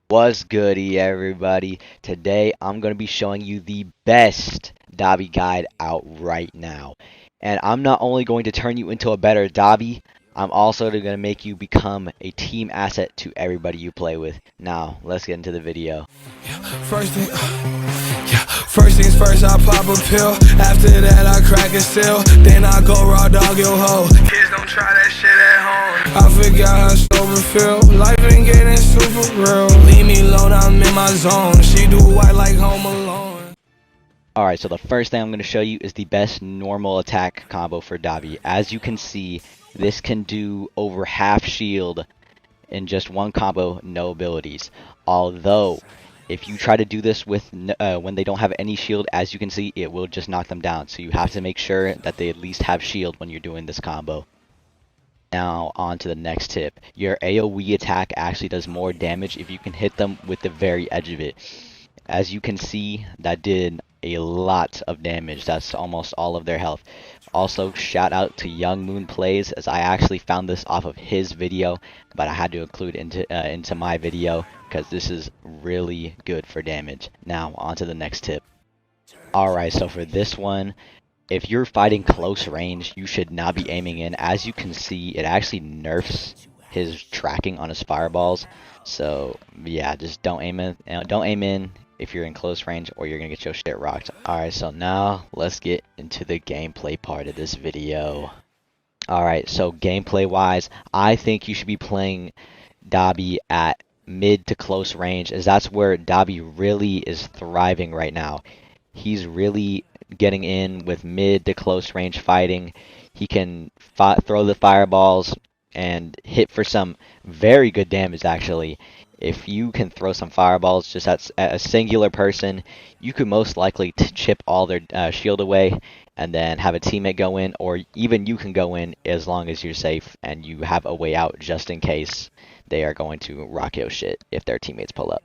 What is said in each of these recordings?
What's goody, everybody? Today I'm going to be showing you the best Dabi guide out right now. And I'm not only going to turn you into a better Dabi, I'm also going to make you become a team asset to everybody you play with. Now, let's get into the video. First thing, first things first, I pop a pill. After that, I crack a seal. Then I go raw dog your hoe. Kids don't try that shit at home. I forgot how sober feel. Life ain't getting super real. Leave me alone, I'm in my zone. She do white like Home Alone. Alright, so the first thing I'm going to show you is the best normal attack combo for Dabi. As you can see, this can do over half shield in just one combo, no abilities. Although, if you try to do this with when they don't have any shield, as you can see, it will just knock them down. So you have to make sure that they at least have shield when you're doing this combo. Now, on to the next tip. Your AoE attack actually does more damage if you can hit them with the very edge of it. As you can see, that did a lot of damage. That's almost all of their health. Also, shout out to Young Moon Plays, as I actually found this off of his video, but I had to include into my video because this is really good for damage. Now, on to the next tip. Alright, so for this one, if you're fighting close range, you should not be aiming in. As you can see, it actually nerfs his tracking on his fireballs. So yeah, just don't aim in. Don't aim in if you're in close range, or you're gonna get your shit rocked. Alright, so now let's get into the gameplay part of this video. Alright, so gameplay wise, I think you should be playing Dabi at mid to close range, as that's where Dabi really is thriving right now. He's really getting in with mid to close range fighting. He can throw the fireballs and hit for some very good damage, actually. If you can throw some fireballs just at a singular person, you could most likely chip all their shield away and then have a teammate go in, or even you can go in as long as you're safe and you have a way out just in case they are going to rock your shit if their teammates pull up.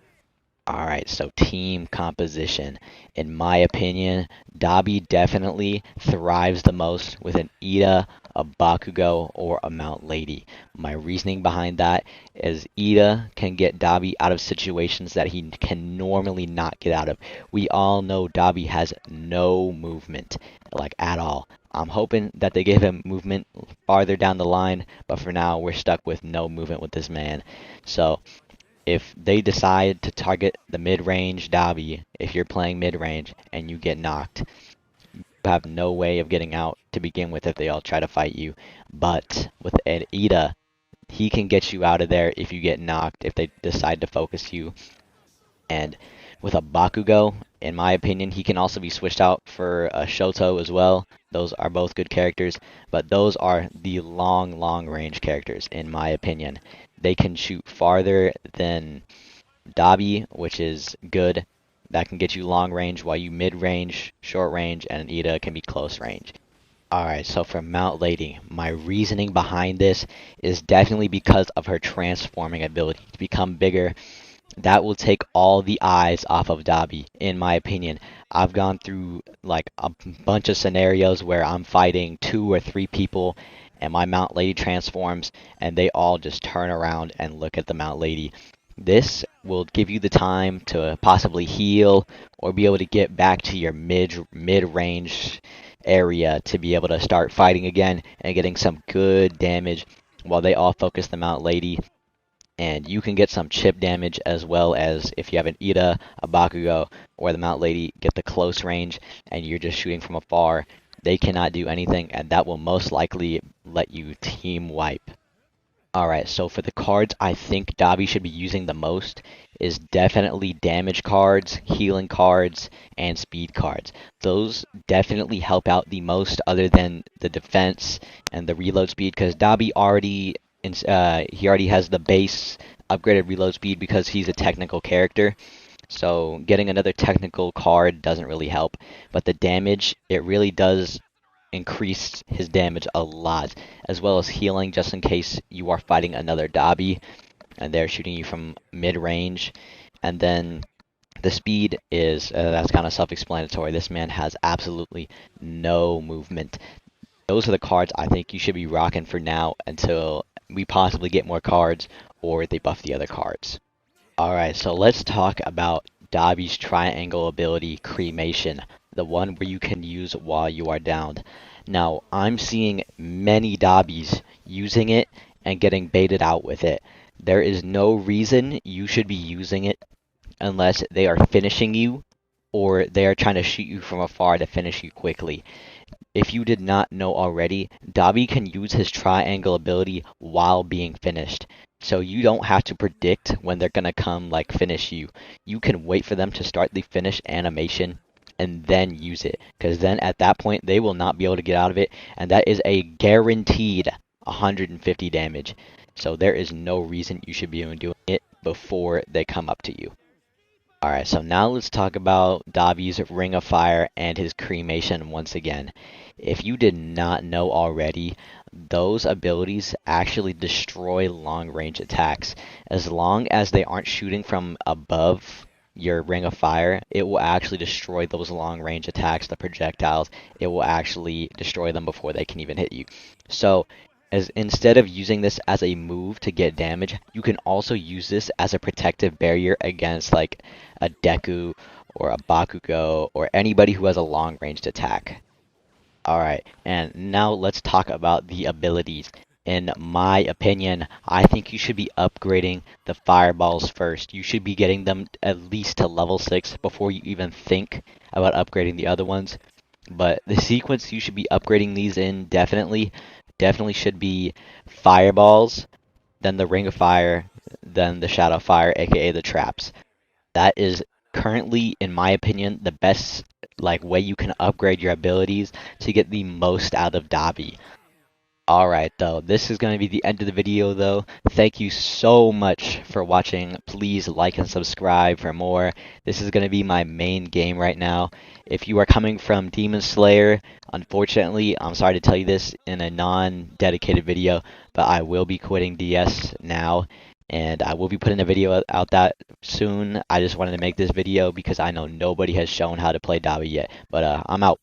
Alright, so team composition. In my opinion, Dabi definitely thrives the most with an Ida, a Bakugo, or a Mount Lady. My reasoning behind that is Ida can get Dabi out of situations that he can normally not get out of. We all know Dabi has no movement, like at all. I'm hoping that they give him movement farther down the line, but for now we're stuck with no movement with this man. So if they decide to target the mid-range Dabi, if you're playing mid-range and you get knocked, you have no way of getting out to begin with if they all try to fight you. But with an Ida, he can get you out of there if you get knocked, if they decide to focus you. And with a Bakugo, in my opinion, he can also be switched out for a Shoto as well. Those are both good characters, but those are the long range characters, in my opinion. They can shoot farther than Dabi, which is good. That can get you long range, while you mid-range, short range, and Ida can be close range. Alright, so for Mount Lady, my reasoning behind this is definitely because of her transforming ability to become bigger. That will take all the eyes off of Dabi, in my opinion. I've gone through like a bunch of scenarios where I'm fighting 2 or 3 people and my Mount Lady transforms and they all just turn around and look at the Mount Lady. This will give you the time to possibly heal or be able to get back to your mid-range area to be able to start fighting again and getting some good damage while they all focus the Mount Lady. And you can get some chip damage, as well as if you have an Ida, a Bakugo, or the Mount Lady, get the close range and you're just shooting from afar. They cannot do anything, and that will most likely let you team wipe. Alright, so for the cards I think Dabi should be using the most is definitely damage cards, healing cards, and speed cards. Those definitely help out the most, other than the defense and the reload speed, because Dabi already has the base upgraded reload speed because he's a technical character. So getting another technical card doesn't really help. But the damage, it really does increase his damage a lot, as well as healing just in case you are fighting another Dabi and they're shooting you from mid-range. And then the speed is, that's kind of self-explanatory. This man has absolutely no movement. Those are the cards I think you should be rocking for now until we possibly get more cards or they buff the other cards. Alright, so let's talk about Dabi's triangle ability, Cremation, the one where you can use while you are downed. Now, I'm seeing many Dabis using it and getting baited out with it. There is no reason you should be using it unless they are finishing you or they are trying to shoot you from afar to finish you quickly. If you did not know already, Dabi can use his triangle ability while being finished. So you don't have to predict when they're gonna come like finish you. You can wait for them to start the finish animation and then use it. Because then at that point they will not be able to get out of it, and that is a guaranteed 150 damage. So there is no reason you should be doing it before they come up to you. Alright, so now let's talk about Dabi's Ring of Fire and his Cremation once again. If you did not know already, those abilities actually destroy long-range attacks. As long as they aren't shooting from above your Ring of Fire, it will actually destroy those long-range attacks, the projectiles. It will actually destroy them before they can even hit you. So, instead of using this as a move to get damage, you can also use this as a protective barrier against like a Deku or a Bakugo or anybody who has a long-ranged attack. Alright, and now let's talk about the abilities. In my opinion, I think you should be upgrading the fireballs first. You should be getting them at least to level 6 before you even think about upgrading the other ones. But the sequence you should be upgrading these in definitely should be fireballs, then the Ring of Fire, then the Shadow Fire, aka the traps. That is currently, in my opinion, the best like way you can upgrade your abilities to get the most out of Dabi. Alright though, this is going to be the end of the video though. Thank you so much for watching. Please like and subscribe for more. This is going to be my main game right now. If you are coming from Demon Slayer, unfortunately, I'm sorry to tell you this in a non-dedicated video, but I will be quitting DS now. And I will be putting a video out that soon. I just wanted to make this video because I know nobody has shown how to play Dabi yet. But I'm out.